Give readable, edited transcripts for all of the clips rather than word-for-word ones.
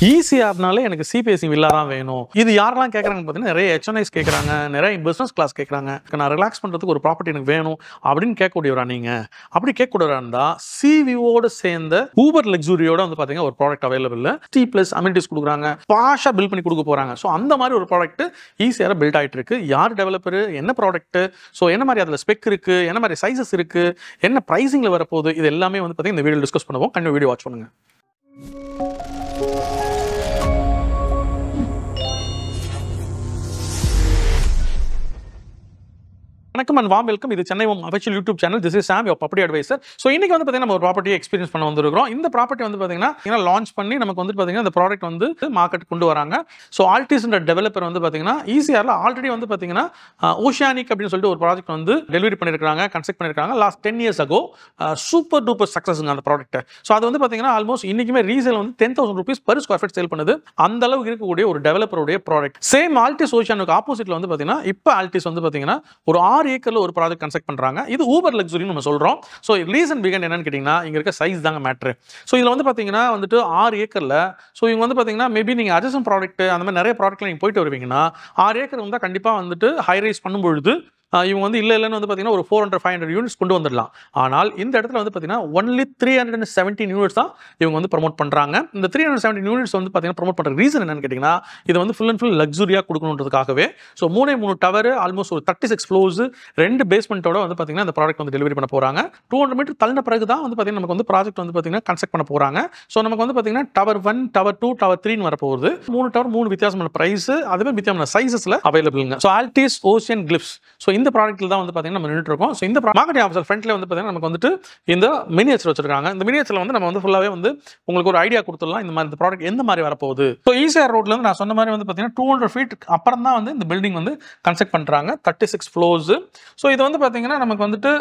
ஈசிஆர்னால எனக்கு CBSE villa தான் வேணும். இது யாரெல்லாம் கேட்குறாங்கன்னு பார்த்தீங்கன்னா நிறைய ஹெச்என்ஐஸ் கேட்குறாங்க, நிறைய பிஸ்னஸ் கிளாஸ் கேட்குறாங்க. நான் ரிலாக்ஸ் பண்ணுறதுக்கு ஒரு ப்ராப்பர்ட்டி எனக்கு வேணும் அப்படின்னு கேட்கக்கூடியவரா நீங்கள்? அப்படி கேட்கக்கூடியவரா இருந்தால் சிவிஓட சேர்ந்த ஊபர் லக்ஸுரியோட வந்து பார்த்தீங்கன்னா ஒரு ப்ராடக்ட் அவைலபிள். +, அமினிட்டிஸ் கொடுக்குறாங்க, பாஷா பில் பண்ணி கொடுக்க போகிறாங்க. ஸோ அந்த மாதிரி ஒரு ப்ராடக்ட் ஈஸியாக பில்ட் ஆகிட்டு இருக்கு. யார் டெவலப்பர், என்ன ப்ராடக்ட், ஸோ என்ன மாதிரி அதில் ஸ்பெக் இருக்குது, என்ன மாதிரி சைஸஸ் இருக்குது, என்ன ப்ரைஸிங்கில் வரப்போகுது, இது எல்லாமே வந்து பார்த்தீங்கன்னா இந்த வீடியோ டிஸ்கஸ் பண்ணுவோம். கண்டிப்பாக வீடியோ வாட்ச் பண்ணுங்கள். வணக்கம் அண்ட் வார்ம் வெல்கம். இது Chennai home official YouTube channel. This is Sam, your property advisor. So இன்னைக்கு வந்து பார்த்தீங்கன்னா நம்ம ஒரு ப்ராப்பர்ட்டியை எக்ஸ்பீரியன்ஸ் பண்ண வந்திருக்கிறோம். இந்த ப்ராப்பர்ட்டி வந்து பார்த்தீங்கன்னா லான்ச் பண்ணி நமக்கு வந்து பார்த்தீங்கன்னா இந்த ப்ராடக்ட் வந்து மார்க்கெட் கொண்டு வராங்க. ஸோ ஆல்டிஸ்ன்ற டெவலப்பர் வந்து பார்த்தீங்கன்னா ஈசிஆரில் ஆல்ரெடி வந்து பார்த்தீங்கன்னா ஓஷியானிக் அப்படின்னு சொல்லிட்டு ஒரு ப்ராஜெக்ட் வந்து டெலிவரி பண்ணியிருக்காங்க, கன்ஸ்ட்ரக்ட் பண்ணியிருக்காங்க last 10 years ago. Super duper சக்ஸஸ்ங்க அந்த ப்ராடக்ட். ஸோ அது வந்து பார்த்தீங்கன்னா ஆல்மோஸ்ட் இன்னைக்குமே ரீசேல் வந்து 10,000 rupees per square feet sale பண்ணுது. அந்த அளவுக்கு இருக்கக்கூடிய ஒரு டெவலப்பருடைய ப்ராடக்ட். சேம் ஆல்டிஸ் ஓஷியானுக்கு ஆப்போசிட்ல வந்து பார்த்தீங்கன்னா இப்போ ஆல்டிஸ் வந்து பார்த்தீங்கன்னா ஒரு 6 ஏக்கர்ல ஒரு ப்ராஜெக்ட் கன்ஸ்ட்ரக்ட் பண்றாங்க. இது ஊபர் லக்ஸுரின்னு நம்ம சொல்றோம். ஸோ ரீசன் பிகன் என்னன்னு கேட்டீங்கன்னா இங்க இருக்க சைஸ் தாங்க மேட்ரு. ஸோ இதுல வந்து பாத்தீங்கன்னா வந்துட்டு 6 ஏக்கர்ல ஸோ இவங்க வந்து பாத்தீங்கன்னா மேபி நீங்க அட்ஜசன் ப்ராடக்ட் அந்த மாதிரி நிறைய ப்ராடக்ட்ல நீங்க போயிட்டு வருவீங்கன்னா 6 ஏக்கர் வந்து கண்டிப்பா வந்துட்டு ஹை ரைஸ் பண்ணும்பொழுது இவங்க வந்து இல்லைன்னு வந்து பார்த்தீங்கன்னா ஒரு 400-500 யூனிட்ஸ் கொண்டு வந்துடலாம். ஆனால் இந்த இடத்துல வந்து பார்த்தீங்கன்னா ஒன்லி 317 யூனிட்ஸ் தான் இவங்க வந்து ப்ரமோட் பண்ணுறாங்க. இந்த 317 யூனிட்ஸ் வந்து பார்த்தீங்கன்னா ப்ரமோட் பண்ணுற ரீசன் என்னன்னு கேட்டிங்கன்னா இது வந்து ஃபுல் அண்ட் ஃபுல் லக்ஸுரியாக கொடுக்கணுன்றதுக்காகவே. ஸோ 3 டவர், ஆல்மோஸ்ட் ஒரு 36 ஃப்ளோர்ஸ், 2 பேஸ்மெண்ட்டோட வந்து பார்த்தீங்கன்னா இந்த ப்ராடக்ட் வந்து டெலிவரி பண்ண போகிறாங்க. 200 மீட்டர் தள்ளின பிறகு தான் வந்து பார்த்தீங்கன்னா நமக்கு வந்து ப்ராஜெக்ட் வந்து பார்த்தீங்கன்னா கன்ஸ்ட்ரக்ட் பண்ண போகிறாங்க. ஸோ நமக்கு வந்து பார்த்தீங்கன்னா டவர் 1, டவர் 2, டவர் 3 வரப்போகுது. 3 டவர் 3 வித்தியாசமான ப்ரைஸ், அதுவே வித்தியாசமான சைஸஸ்ல அவைலபிள்ங்க. So Altis Ocean Cliffs. So இந்த ப்ராடக்ட்ல தான் வந்து பார்த்தீங்கன்னா நம்ம நின்றுட்டு இருக்கோம். ஸோ இந்த மார்க்கெட்டிங் ஆஃபீஸர் ஃப்ரண்ட்ல வந்து பார்த்தீங்கன்னா நமக்கு வந்துட்டு இந்த மினியேச்சர் வச்சிருக்காங்க. இந்த மினியேச்சர்ல வந்து நம்ம வந்து ஃபுல்லாவே வந்து உங்களுக்கு ஒரு ஐடியா கொடுத்துடலாம் இந்த மாதிரி இந்த ப்ராடக்ட் எந்த மாதிரி வரப்போகுது. ஸோ ஈசிஆர் ரோட்ல இருந்து நான் சொன்ன மாதிரி வந்து பார்த்தீங்கன்னா 200 feet அப்புறம் தான் வந்து இந்த பில்டிங் வந்து கன்ஸ்ட்ரக்ட் பண்றாங்க. 36 ஃப்ளோர்ஸ். ஸோ இது வந்து பார்த்தீங்கன்னா நமக்கு வந்துட்டு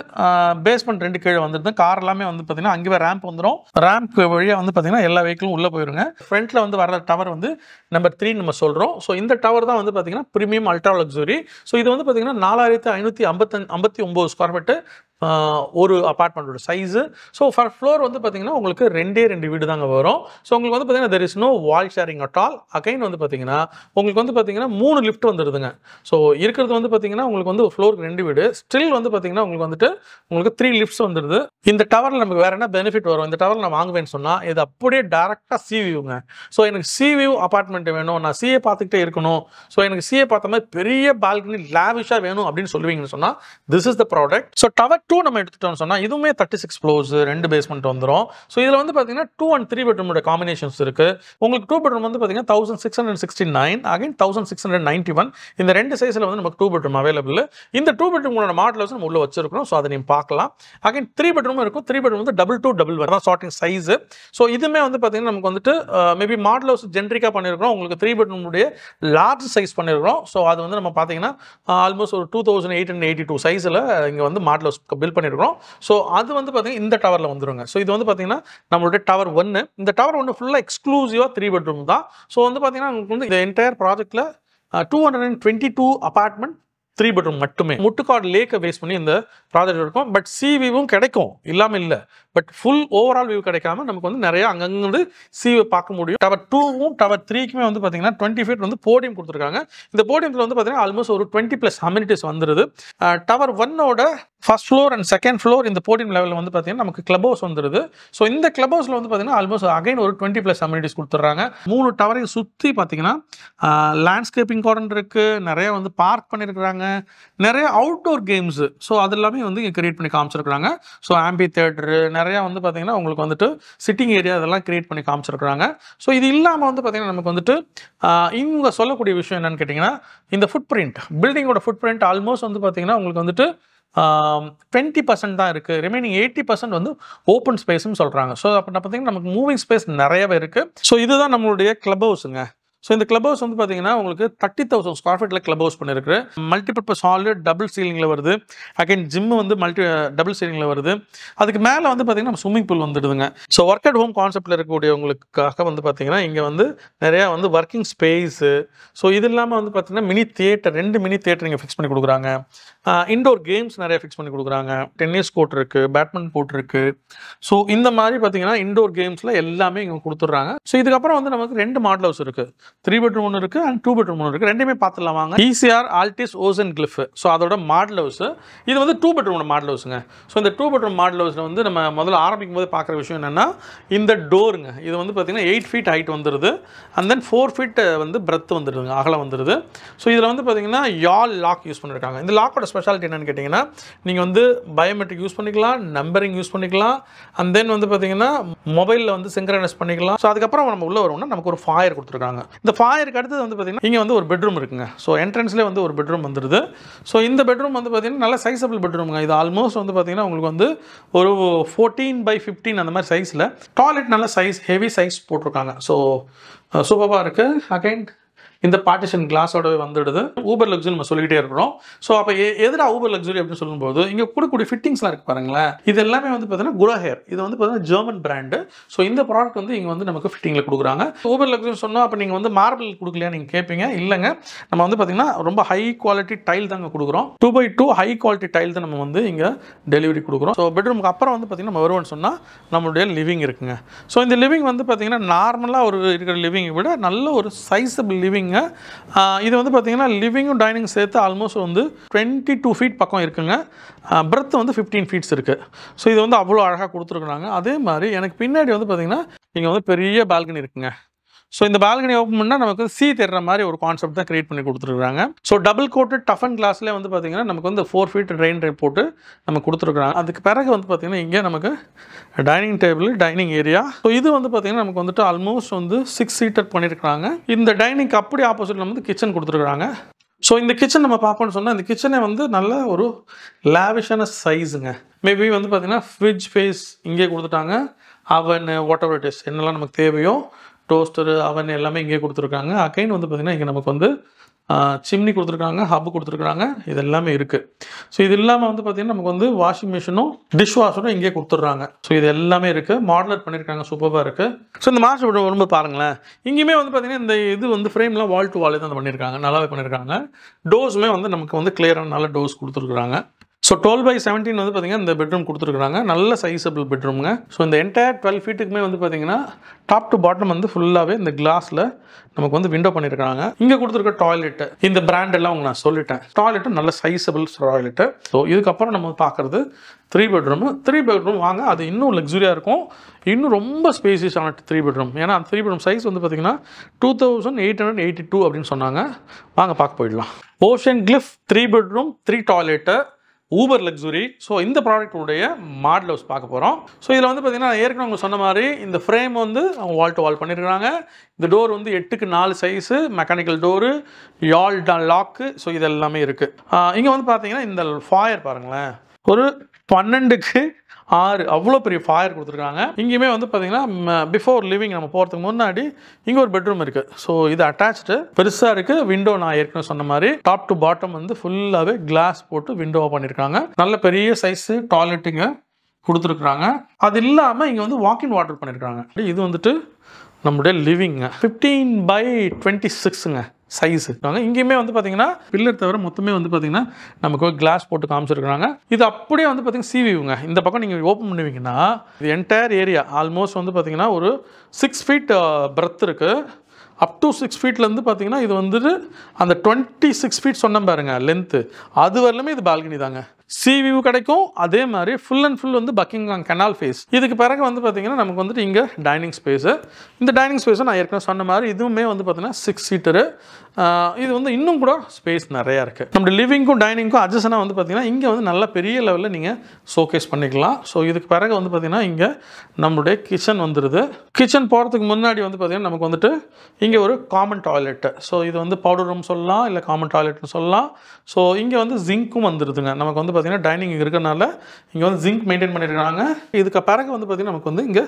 பேஸ்மெண்ட் 2 கீழே வந்துருது. கார் எல்லாமே வந்து பார்த்தீங்கன்னா அங்கேயே ரேம்ப் வந்துடும். ரேம்ப் வழியாக வந்து பார்த்தீங்கன்னா எல்லா வெஹிக்கிளும் உள்ள போயிருங்க. ஃப்ரண்ட்ல வந்து வர டவர் வந்து நம்பர் 3 நம்ம சொல்றோம். ஸோ இந்த டவர் தான் வந்து பார்த்தீங்கன்னா பிரீமியம் அல்ட்ரா லக்ஸுரி. ஸோ இது வந்து பார்த்தீங்கன்னா 4559 ஸ்கொயர் ஃபீட் ஒரு அபார்ட்மெண்ட்டோட சைஸு. ஸோ ஃபர் ஃப்ளோர் வந்து பார்த்தீங்கன்னா உங்களுக்கு 2 வீடு தாங்க வரும். ஸோ உங்களுக்கு வந்து பார்த்தீங்கன்னா there is no wall sharing at all. Again வந்து பார்த்தீங்கன்னா உங்களுக்கு வந்து பார்த்தீங்கன்னா 3 லிஃப்ட் வந்துடுதுங்க. ஸோ இருக்கிறது வந்து பார்த்தீங்கன்னா உங்களுக்கு வந்து ஃப்ளோருக்கு 2 வீடு, ஸ்டில் வந்து பார்த்தீங்கன்னா உங்களுக்கு வந்துட்டு உங்களுக்கு 3 லிஃப்ட்ஸ் வந்துடுது. இந்த டவரில் நமக்கு வேற என்ன பெனிஃபிட் வரும்? இந்த டவரில் நான் வாங்குவேன்னு சொன்னால் இது அப்படியே டேரெக்டாக சி வியூங்க. ஸோ எனக்கு சி வியூ அபார்ட்மெண்ட் வேணும், நான் சிஏ பார்த்துக்கிட்டே இருக்கணும், ஸோ எனக்கு சிஏ பார்த்த மாதிரி பெரிய பால்கனி லாவிஷாக வேணும் அப்படின்னு சொல்லுவீங்கன்னு சொன்னால் this is the product. So tower 2 நம்ம எடுத்துட்டோம்னு சொன்னா இதுவுமே 36 ஃப்ளோர்ஸ், 2 பேஸ்மெண்ட் வந்துரும். சோ இதுல வந்து பாத்தீங்கன்னா 2 and 3 பெட்ரூமோட காம்பினேஷன்ஸ் இருக்கு. உங்களுக்கு 2 பெட்ரூம் வந்து பாத்தீங்கன்னா 1669, அகைன் 1691. இந்த 2 சைஸ்ல வந்து நமக்கு 2 பெட்ரூம் அவைலபிள். இந்த 2 பெட்ரூமோட மாடல் வந்து நம்ம உள்ள வச்சிருக்கோம். சோ அதை நீங்க பார்க்கலாம். அகைன் 3 பெட்ரூம் இருக்கும். 3 பெட்ரூம் வந்து டபுள் டூ டபுள் வரதான் ஸ்டார்டிங் சைஸ். சோ இதுமே வந்து பாத்தீங்கன்னா நமக்கு வந்துட்டு மேபி மாடல் ஹவுஸ் ஜென்ரிக்கா பண்ணிருக்கோம். உங்களுக்கு 3 பெட்ரூம் உடைய லார்ஜ் சைஸ் பண்ணிருக்கோம். சோ அது வந்து நம்ம பாத்தீங்கன்னா ஆல்மோஸ்ட் ஒரு 2882 சைஸ்ல இங்க வந்து மாடல் ஹவுஸ் பில் பண்ணிருக்கோம். சோ அது வந்து பாத்தீங்கன்னா இந்த டவர்ல வந்துருங்க. சோ இது வந்து பாத்தீங்கன்னா நம்மளுடைய டவர் 1. இந்த டவர் 1 ஃபுல்லா எக்ஸ்க்ளூசிவா 3 பெட்ரூம் தான். சோ வந்து பாத்தீங்கன்னா உங்களுக்கு வந்து இந்த என்டையர் ப்ராஜெக்ட்ல 222 அபார்ட்மெண்ட் 3 பெட்ரூம் மட்டுமே. முட்டுக்காடு லேக்கை பேஸ் பண்ணி இந்த ப்ராஜெக்ட் இருக்கும். பட் சி வியூவும் கிடைக்கும், இல்லாம இல்ல. பட் ஃபுல் ஓவரால் வியூ கிடைக்காம நமக்கு வந்து நிறைய அங்கங்க வந்து சி வியூ பார்க்க முடியும். டவர் 2வும் டவர் 3க்குமே வந்து பாத்தீங்கன்னா 20 feet வந்து போடியம் கொடுத்துருக்காங்க. இந்த போடியத்துல வந்து பாத்தீங்கன்னா ஆல்மோஸ்ட் ஒரு 20+ அமினிட்டிஸ் வந்துருது. டவர் 1ஓட first floor and second floor இந்த போடியம் லெவலில் வந்து பார்த்தீங்கன்னா நமக்கு கிளப் ஹவுஸ் வந்துருது. ஸோ இந்த கிளப் ஹவுஸில் வந்து பார்த்தீங்கன்னா ஆல்மோஸ்ட் அகைன் ஒரு 20+ அமினிட்டிஸ் கொடுத்துட்றாங்க. 3 டவரையும் சுற்றி பார்த்தீங்கன்னா லேண்ட்ஸ்கேப்பிங் கார்டன் இருக்கு, நிறைய வந்து பார்க் பண்ணியிருக்கிறாங்க, நிறைய அவுட்டோர் கேம்ஸ். ஸோ அது எல்லாமே வந்து இங்கே கிரியேட் பண்ணி காமிச்சிருக்கிறாங்க. ஸோ ஆம்பி தியேட்டரு நிறையா வந்து பார்த்தீங்கன்னா உங்களுக்கு வந்துட்டு சிட்டிங் ஏரியா அதெல்லாம் கிரியேட் பண்ணி காமிச்சிருக்கிறாங்க. ஸோ இது இல்லாமல் வந்து பார்த்தீங்கன்னா நமக்கு வந்துட்டு இவங்க சொல்லக்கூடிய விஷயம் என்னன்னு கேட்டிங்கன்னா இந்த ஃபுட் பிரிண்ட், பில்டிங்கோட ஃபுட் பிரிண்ட் ஆல்மோஸ்ட் வந்து பார்த்தீங்கன்னா உங்களுக்கு வந்துட்டு 20% தான் இருக்கு. ரிமைனிங் 80% வந்து ஓப்பன் ஸ்பேஸ்னு சொல்றாங்க. ஸோ அப்போ பார்த்தீங்கன்னா நமக்கு மூவிங் ஸ்பேஸ் நிறையவே இருக்கு. ஸோ இதுதான் நம்மளுடைய கிளப் ஹவுஸுங்க. ஸோ இந்த கிளப் ஹவுஸ் வந்து பார்த்தீங்கன்னா உங்களுக்கு 30,000 ஸ்கொயர் ஃபீட்டில் கிளப் ஹவுஸ் பண்ணிருக்கு. மல்டிபர்பஸ் ஹால் டபுள் சீலிங்கில் வருது. அகைன் ஜிம் வந்து டபுள் சீலிங்கில் வருது. அதுக்கு மேலே வந்து பார்த்தீங்கன்னா நம்ம ஸ்விம்மிங் பூல் வந்துடுதுங்க. ஸோ ஒர்க் அட் ஹோம் கான்செப்டில் இருக்கக்கூடியவங்களுக்காக வந்து பார்த்தீங்கன்னா இங்கே வந்து நிறையா வந்து ஒர்க்கிங் ஸ்பேஸு. ஸோ இது இல்லாமல் வந்து பார்த்தீங்கன்னா மினி தியேட்டர் 2 மினி தியேட்டர் இங்கே ஃபிக்ஸ் பண்ணி கொடுக்குறாங்க. இண்டோர் கேம்ஸ் நிறைய ஃபிக்ஸ் பண்ணி கொடுக்குறாங்க. டென்னிஸ் கோர்ட் இருக்குது, பேட்மிண்டன் கோர்ட் இருக்குது. ஸோ இந்த மாதிரி பார்த்தீங்கன்னா இண்டோர் கேம்ஸில் எல்லாமே இங்கே கொடுத்துட்றாங்க. ஸோ இதுக்கப்புறம் வந்து நமக்கு 2 மாடல் ஹவுஸ் இருக்குது. 3 பெட்ரூம் ஒன்று இருக்குது அண்ட் 2 பெட்ரூம் ஒன்று இருக்குது. ரெண்டுமே பார்த்துலாம் வாங்க. ECR Altis ocean Cliff. So அதோட மாடல் ஹவுஸ் இது வந்து 2 பெட்ரூம் மாடல் ஹவுஸுங்க. ஸோ இந்த 2 பெட்ரூம் மாடல் ஹவுஸில் வந்து நம்ம முதல்ல ஆரம்பிக்கும் போது பார்க்குற விஷயம் என்னென்னா இந்த டோருங்க. இது வந்து பார்த்தீங்கன்னா 8 ஃபீட் ஹைட் வந்துடுது. அண்ட் தென் 4 ஃபீட் வந்து பிரெத் வந்துடுதுங்க, அகலம் வந்துடுது. ஸோ இதில் வந்து பார்த்தீங்கன்னா யால் லாக் யூஸ் பண்ணியிருக்காங்க. இந்த லாக்கோட ஸ்பெஷாலிட்டி என்னென்னு கேட்டிங்கன்னா நீங்கள் வந்து பயோமெட்ரிக் யூஸ் பண்ணிக்கலாம், நம்பரிங் யூஸ் பண்ணிக்கலாம், அண்ட் தென் வந்து பார்த்தீங்கன்னா மொபைலில் வந்து சிங்க்ரனைஸ் பண்ணிக்கலாம். ஸோ அதுக்கப்புறம் நம்ம உள்ள வருவோம்னா நமக்கு ஒரு ஃபாயர் கொடுத்துருக்காங்க. இந்த ஃபாயருக்கு அடுத்தது வந்து பார்த்தீங்கன்னா இங்கே வந்து ஒரு பெட்ரூம் இருக்குங்க. ஸோ என்ட்ரன்ஸ்லேயே வந்து ஒரு பெட்ரூம் வந்துடுது. ஸோ இந்த பெட்ரூம் வந்து பார்த்தீங்கன்னா நல்ல சைஸபிள் பெட்ரூமுங்க. இது ஆல்மோஸ்ட் வந்து பார்த்தீங்கன்னா உங்களுக்கு வந்து ஒரு 14x15 அந்த மாதிரி சைஸில். டாய்லெட் நல்ல சைஸ், ஹெவி சைஸ் போட்டிருக்காங்க. ஸோ சூப்பராக இருக்குது. அகைன் இந்த பார்ட்டிஷன் கிளாஸோட வந்துடுது. ஊபர் லக்ஸுரி நம்ம சொல்லிக்கிட்டே இருக்கிறோம். ஸோ அப்போ எதிராக ஊபர் லக்ஸுரி அப்படின்னு சொல்லும்போது இங்கே கூடக்கூடிய ஃபிட்டிங்ஸ்லாம் இருக்குது பாருங்களேன். இது எல்லாமே வந்து பார்த்தீங்கன்னா குரா ஹேர். இது வந்து பார்த்தீங்கன்னா ஜெர்மன் பிராண்டு. ஸோ இந்த ப்ராடக்ட் வந்து இங்கே வந்து நமக்கு ஃபிட்டிங்கில் கொடுக்குறாங்க. ஊபர் லக்ஸுரி சொன்னோம் அப்போ நீங்கள் வந்து மார்பிள் கொடுக்கலையா நீங்கள் கேட்பீங்க. இல்லைங்க, நம்ம வந்து பார்த்தீங்கன்னா ரொம்ப ஹை குவாலிட்டி டைல் தாங்க கொடுக்குறோம். 2x2 ஹை குவாலிட்டி டைல் தான் நம்ம வந்து இங்கே டெலிவரி கொடுக்குறோம். ஸோ பெட்ரூமுக்கு அப்புறம் வந்து பார்த்தீங்கன்னா நம்ம வருவோம்னு சொன்னால் நம்மளுடைய லிவிங் இருக்குங்க. ஸோ இந்த லிவிங் வந்து பார்த்தீங்கன்னா நார்மலாக ஒரு இருக்கிற லிவிங்கை விட நல்ல ஒரு சைஸபிள் லிவிங். இது வந்து பார்த்தீங்கன்னா லிவிங்கும் டைனிங் சேர்த்து ஆல்மோஸ்ட் வந்து 22 ஃபீட் பக்கம் இருக்குங்க. பிரெத் வந்து 15 ஃபீட்ஸ் இருக்குது. ஸோ இது வந்து அவ்வளோ அழகாக கொடுத்துருக்குறாங்க. அதே மாதிரி எனக்கு பின்னாடி வந்து பார்த்தீங்கன்னா இங்கே வந்து பெரிய பால்கனி இருக்குங்க. ஸோ இந்த பால்கனி ஓப்பன் பண்ணால் நமக்கு தெரிற மாதிரி ஒரு கான்செப்ட் தான் கிரியேட் பண்ணி கொடுத்துருக்காங்க. So double coat tough and கிளாஸ்லேயே வந்து பார்த்தீங்கன்னா நமக்கு வந்து 4 ஃபீட் ட்ரெயின் போட்டு நம்ம கொடுத்துருக்குறாங்க. அதுக்கு பிறகு வந்து பார்த்தீங்கன்னா இங்கே நமக்கு dining table, dining area. So இது வந்து பார்த்தீங்கன்னா நமக்கு வந்துட்டு ஆல்மோஸ்ட் வந்து 6 சீட்டர் பண்ணியிருக்காங்க. இந்த டைனிங்க்கு அப்படி ஆப்போசிட்டில் வந்து கிச்சன் கொடுத்துருக்குறாங்க. ஸோ இந்த கிச்சன் நம்ம பார்க்கணும்னு சொன்னால் இந்த கிச்சனை வந்து நல்ல ஒரு லேவிஷான சைஸுங்க. மேபி வந்து பார்த்தீங்கன்னா ஃப்ரிட்ஜ் ஃபேஸ் இங்கே கொடுத்துட்டாங்க. அவன் வாட் எவர் இட் இஸ் என்னெல்லாம் நமக்கு தேவையோ டோஸ்டரு, அவன் எல்லாமே இங்கே கொடுத்துருக்காங்க. அகைன் வந்து பார்த்திங்கன்னா இங்கே நமக்கு வந்து சிம்னி கொடுத்துருக்காங்க, ஹப் கொடுத்துருக்காங்க. இது எல்லாமே இருக்குது. ஸோ இது இல்லாமல் வந்து பார்த்திங்கன்னா நமக்கு வந்து வாஷிங் மிஷினும் டிஷ் வாஷரும் இங்கே கொடுத்துட்றாங்க. ஸோ இது எல்லாமே இருக்குது. மாடலர் பண்ணியிருக்காங்க, சூப்பராக இருக்குது. ஸோ இந்த மாஸ்டர் பெட்ரூம் வரும்போது பாருங்களேன், இங்கேயுமே வந்து பார்த்திங்கன்னா இந்த இது வந்து ஃப்ரேம்லாம் வால் டு வால் தான் பண்ணியிருக்காங்க. நல்லாவே பண்ணியிருக்காங்க. டோர்ஸுமே வந்து நமக்கு வந்து கிளியரான நல்ல டோர்ஸ் கொடுத்துருக்குறாங்க. ஸோ 12x17 வந்து பார்த்தீங்கன்னா இந்த பெட்ரூம் கொடுத்துருக்குறாங்க. நல்ல சைஸபிள் பெட்ரூமுங்க. ஸோ இந்த என்டையர் 12 ஃபீட்டுக்குமே வந்து பார்த்தீங்கன்னா டாப் டு பாட்டம் வந்து ஃபுல்லாகவே இந்த கிளாஸில் நமக்கு வந்து விண்டோ பண்ணியிருக்காங்க. இங்கே கொடுத்துருக்க டாய்லெட்டு இந்த பிராண்ட் எல்லாம் உங்களுக்கு நான் சொல்லிட்டேன். டாய்லெட்டு நல்ல சைஸபிள் டாய்லெட்டு. ஸோ இதுக்கப்புறம் நம்ம பார்க்குறது 3 பெட்ரூமு. 3 பெட்ரூம் வாங்க, அது இன்னும் லக்ஸுரியாக இருக்கும். இன்னும் ரொம்ப ஸ்பேசியஸான 3 பெட்ரூம். ஏன்னா அந்த 3 பெட்ரூம் சைஸ் வந்து பார்த்தீங்கன்னா 2882 அப்படின்னு சொன்னாங்க. வாங்க பார்க்க போயிடலாம். Ocean Cliff 3 bedroom 3 toilet, Uber luxury. So இந்த ப்ராடக்ட்டுடைய மாடல் ஹவுஸ் பார்க்க போகிறோம். ஸோ இதில் வந்து பார்த்தீங்கன்னா ஏற்கனவே அவங்க சொன்ன மாதிரி இந்த ஃப்ரேம் வந்து அவங்க வால் டு வால் பண்ணியிருக்காங்க. இந்த டோர் வந்து 8x4 சைஸு, மெக்கானிக்கல் டோரு, யால் லாக்கு. ஸோ இது எல்லாமே இருக்குது. இங்கே வந்து பார்த்தீங்கன்னா இந்த ஃபாயர் பாருங்களேன், ஒரு 12x6 அவ்வளோ பெரிய ஃபாயர் கொடுத்துருக்காங்க. இங்கேயுமே வந்து பார்த்தீங்கன்னா பிஃபோர் லிவிங் நம்ம போகிறதுக்கு முன்னாடி இங்கே ஒரு பெட்ரூம் இருக்குது. ஸோ இது அட்டாச்சு பெருசாக இருக்குது. விண்டோ நான் ஏற்கனவே சொன்ன மாதிரி டாப் டு பாட்டம் வந்து ஃபுல்லாகவே கிளாஸ் போட்டு விண்டோவாக பண்ணியிருக்காங்க. நல்ல பெரிய சைஸு டாய்லெட்டுங்க கொடுத்துருக்குறாங்க. அது இல்லாமல் இங்கே வந்து வாக்கின் வாட்டர் பண்ணியிருக்காங்க. இது வந்துட்டு நம்முடைய லிவிங்க 15x26ங்க சைஸு. இங்கேயுமே வந்து பார்த்தீங்கன்னா பில்லர் தவிர மொத்தமே வந்து பார்த்தீங்கன்னா நமக்கு கிளாஸ் போட்டு காமிச்சிருக்காங்க. இது அப்படியே வந்து பார்த்தீங்கன்னா சிவிங்க. இந்த பக்கம் நீங்கள் ஓப்பன் பண்ணுவீங்கன்னா இது என்டையர் ஏரியா ஆல்மோஸ்ட் வந்து பார்த்தீங்கன்னா ஒரு 6 ஃபீட் பிரெத் இருக்குது. அப் டு 6 ஃபீட்லேருந்து பார்த்தீங்கன்னா இது வந்துட்டு அந்த 26 ஃபீட் சொன்ன பாருங்க லென்த்து, அது வரலுமே இது பால்கனி தாங்க. சி வியூ கிடைக்கும். அதே மாதிரி ஃபுல் அண்ட் ஃபுல் வந்து பக்கிங்ஹாம் கெனால் ஃபேஸ். இதுக்கு பிறகு வந்து பார்த்தீங்கன்னா நமக்கு வந்துட்டு இங்கே டைனிங் ஸ்பேஸு. இந்த டைனிங் ஸ்பேஸை நான் ஏற்கனவே சொன்ன மாதிரி இதுவுமே வந்து பார்த்தீங்கன்னா 6 சீட்டரு. இது வந்து இன்னும் கூட ஸ்பேஸ் நிறையா இருக்குது. நம்மளுடைய லிவிங்க்கும் டைனிங்க்கும் அட்ஜஸ்டாக வந்து பார்த்தீங்கன்னா இங்கே வந்து நல்ல பெரிய லெவலில் நீங்கள் ஷோகேஸ் பண்ணிக்கலாம். ஸோ இதுக்கு பிறகு வந்து பார்த்தீங்கன்னா இங்கே நம்மளுடைய கிச்சன் வந்துடுது. கிச்சன் போகிறதுக்கு முன்னாடி வந்து பார்த்தீங்கன்னா நமக்கு வந்துட்டு இங்கே ஒரு காமன் டாய்லெட்டு. ஸோ இது வந்து பவுடர் ரூம் சொல்லலாம், இல்லை காமன் டாய்லெட்னு சொல்லலாம். ஸோ இங்கே வந்து ஜிங்க்கும் வந்துடுதுங்க. நமக்கு வந்து பார்த்தீங்கன்னா டைனிங் இருக்கிறனால இங்கே வந்து ஜிங்க் மெயின்டைன் பண்ணியிருக்காங்க. இதுக்கு பிறகு வந்து பார்த்தீங்கன்னா நமக்கு வந்து இங்கே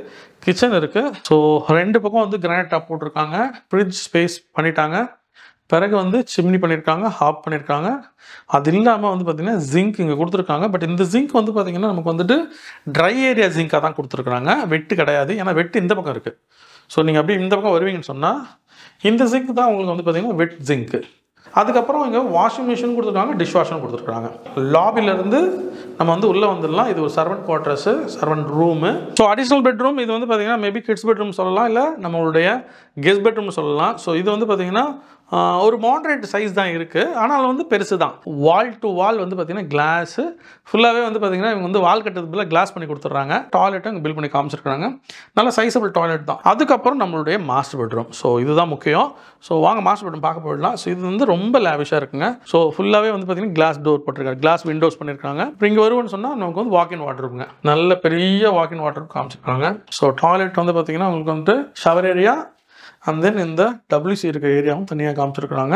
கிச்சன் இருக்குது. ஸோ 2 பக்கம் வந்து கிரானைட் டாப் போட்டிருக்காங்க. ஃப்ரிட்ஜ் ஸ்பேஸ் பண்ணிட்டாங்க. பிறகு வந்து சிம்னி பண்ணியிருக்காங்க, ஹாப் பண்ணியிருக்காங்க. அது இல்லாமல் வந்து பார்த்திங்கன்னா ஜிங்க் இங்கே கொடுத்துருக்காங்க. பட் இந்த ஜிங்க் வந்து பார்த்திங்கன்னா நமக்கு வந்துட்டு ட்ரை ஏரியா ஜிங்காக தான் கொடுத்துருக்குறாங்க, வெட்டு கிடையாது. ஏன்னா வெட்டு இந்த பக்கம் இருக்குது. ஸோ நீங்கள் அப்படியே இந்த பக்கம் வருவீங்கன்னு சொன்னால் இந்த ஜிங்க் தான் உங்களுக்கு வந்து பார்த்திங்கன்னா வெட் ஜிங்க்கு. அதுக்கப்புறம் இங்கே வாஷிங் மிஷின் கொடுத்துருக்காங்க, டிஷ் வாஷரும் கொடுத்துருக்காங்க. லாபிலேருந்து நம்ம வந்து உள்ளே வந்துடலாம். இது ஒரு servant quarters, servant room. So additional bedroom இது வந்து பார்த்திங்கன்னா மேபி கிட்ஸ் பெட்ரூம் சொல்லலாம், இல்லை நம்மளுடைய கெஸ்ட் பெட்ரூம் சொல்லலாம். ஸோ இது வந்து பார்த்திங்கன்னா ஒரு மாடரேட் சைஸ் தான் இருக்குது, ஆனால் வந்து பெருசு தான். வால் டு வால் வந்து பார்த்திங்கன்னா கிளாஸு ஃபுல்லாகவே வந்து பார்த்திங்கன்னா இவங்க வந்து வால் கட்டுறதுக்குள்ள கிளாஸ் பண்ணி கொடுத்துட்றாங்க. டாய்லெட்டும் இங்கே பில் பண்ணி காமிச்சிருக்காங்க. நல்ல சைஸபிள் டாய்லெட் தான். அதுக்கப்புறம் நம்மளுடைய மாஸ்டர் பெட்ரூம். ஸோ இதுதான் முக்கியம். ஸோ வாங்க மாஸ்டர் பெட்ரூம் பார்க்க போயிடலாம். ஸோ இது வந்து ரொம்ப லேவிஷாக இருக்குங்க. ஸோ ஃபுல்லாகவே வந்து பார்த்திங்கன்னா கிளாஸ் டோர் போட்டிருக்காங்க, கிளாஸ் விண்டோஸ் பண்ணியிருக்காங்க. இப்போ இங்கே வருவோன்னு சொன்னால் நமக்கு வந்து வாக்கின் வாட்டர் இருக்குங்க. நல்ல பெரிய வாக்கின் வாட்டர் காமிச்சிருக்காங்க. ஸோ டாய்லெட் வந்து பார்த்திங்கன்னா உங்களுக்கு வந்து ஷவர் ஏரியா அண்ட் தென் இந்த WC இருக்கிற ஏரியாவும் தனியாக காமிச்சிருக்கிறாங்க.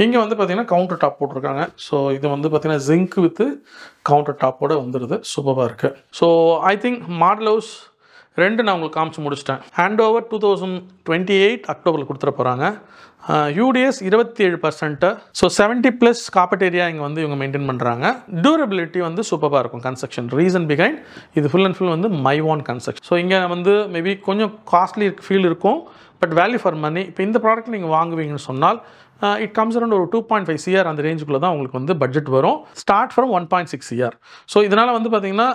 இங்கே வந்து பார்த்திங்கன்னா கவுண்டர் டாப் போட்டிருக்காங்க. ஸோ இது வந்து பார்த்திங்கன்னா ஜிங்க் வித் கவுண்டர் டாப்போடு வந்துடுது. சூப்பராக இருக்குது. So I think model house 2 நான் உங்களுக்கு காமிச்சு முடிச்சிட்டேன். ஹேண்ட் ஓவர் 2028 அக்டோபரில் கொடுத்துட போகிறாங்க. UDS 27%. ஸோ 70+ கார்பெட் ஏரியா இங்கே வந்து இவங்க மெயின்டைன் பண்ணுறாங்க. டியூரபிலிட்டி வந்து சூப்பராக இருக்கும் கன்ஸ்ட்ரக்ஷன். ரீசன் பிஹைண்ட் இது ஃபுல் அண்ட் ஃபுல் வந்து மைவான் கன்ஸ்ட்ரக்ஷன். ஸோ இங்கே வந்து மேபி கொஞ்சம் காஸ்ட்லி ஃபீல் இருக்கும், பட் வேல்யூ ஃபார் மணி. இப்போ இந்த ப்ராடக்ட் நீங்கள் வாங்குவீங்கன்னு சொன்னால் இட் கம்ஸ் அரௌண்ட் ஒரு 2.5 CR அந்த ரேஞ்சுக்குள்ளே தான் உங்களுக்கு வந்து பட்ஜெட் வரும். Start from 1.6 CR. ஸோ இதனால் வந்து பார்த்திங்கன்னா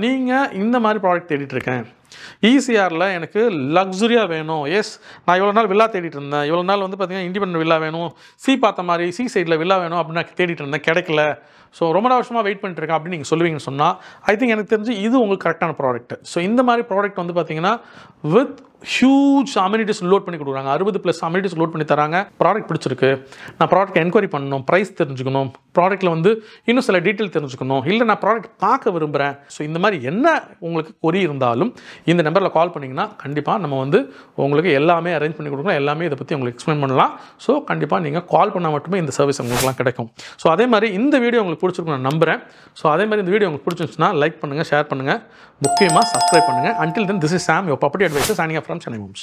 நீங்கள் இந்த மாதிரி ப்ராடக்ட் தேடிட்டு இருக்கேன், ECRல எனக்கு லக்ஸுரியாக வேணும். எஸ், நான் இவ்வளோ நாள் வில்லா தேடிட்டு இருந்தேன், இவ்வளோ நாள் வந்து பார்த்திங்கன்னா இண்டிபெண்டன்ட் வில்லா வேணும், பார்த்த மாதிரி சைடில் வில்லா வேணும் அப்படின்னு நான் தேடிட்டு இருந்தேன், கிடைக்கல. ஸோ ரொம்ப வருஷமாக வெயிட் பண்ணிட்டு இருக்கேன் அப்படின்னு நீங்கள் சொல்லுவீங்கன்னு சொன்னால் ஐ திங்க் எனக்கு தெரிஞ்சு இது உங்களுக்கு கரெக்டான ப்ராடக்ட். ஸோ இந்த மாதிரி ப்ராடக்ட் வந்து பார்த்திங்கன்னா வித் ஹியூஜ் அம்யூனிட்டிஸ் லோட் பண்ணி கொடுக்குறாங்க. 60+ அம்யூனிட்டிஸ் லோட் பண்ணி தராங்க. ப்ராடக்ட் பிடிச்சிருக்கு, நான் ப்ராடக்ட் என்கொயரி பண்ணணும், ப்ரைஸ் தெரிஞ்சுக்கணும், ப்ராடக்ட்டில் வந்து இன்னும் சில டீட்டெயில் தெரிஞ்சுக்கணும், இல்லை நான் ப்ராடக்ட் பார்க்க விரும்புகிறேன். ஸோ இந்த மாதிரி என்ன உங்களுக்கு கொரி இருந்தாலும் இந்த நம்பரில் கால் பண்ணிங்கன்னா கண்டிப்பாக நம்ம வந்து உங்களுக்கு எல்லாமே அரேஞ்ச் பண்ணி கொடுக்கலாம். எல்லாமே இதை பற்றி உங்களுக்கு எக்ஸ்பிளைன் பண்ணலாம். ஸோ கண்டிப்பாக நீங்கள் கால் பண்ணால் மட்டுமே இந்த சர்வீஸ் உங்களுக்குலாம் கிடைக்கும். ஸோ அதே மாதிரி இந்த வீடியோ உங்களுக்கு பிடிச்சிருக்கும் நான் நம்புகிறேன். ஸோ அதே மாதிரி இந்த வீடியோ உங்களுக்கு பிடிச்சிருந்துச்சுன்னா லைக் பண்ணுங்கள், ஷேர் பண்ணுங்கள், முக்கியமாக சப்ஸ்கிரைப் பண்ணுங்கள். Until then, this is Sam, your property advisor, signing off from Chennai Homes.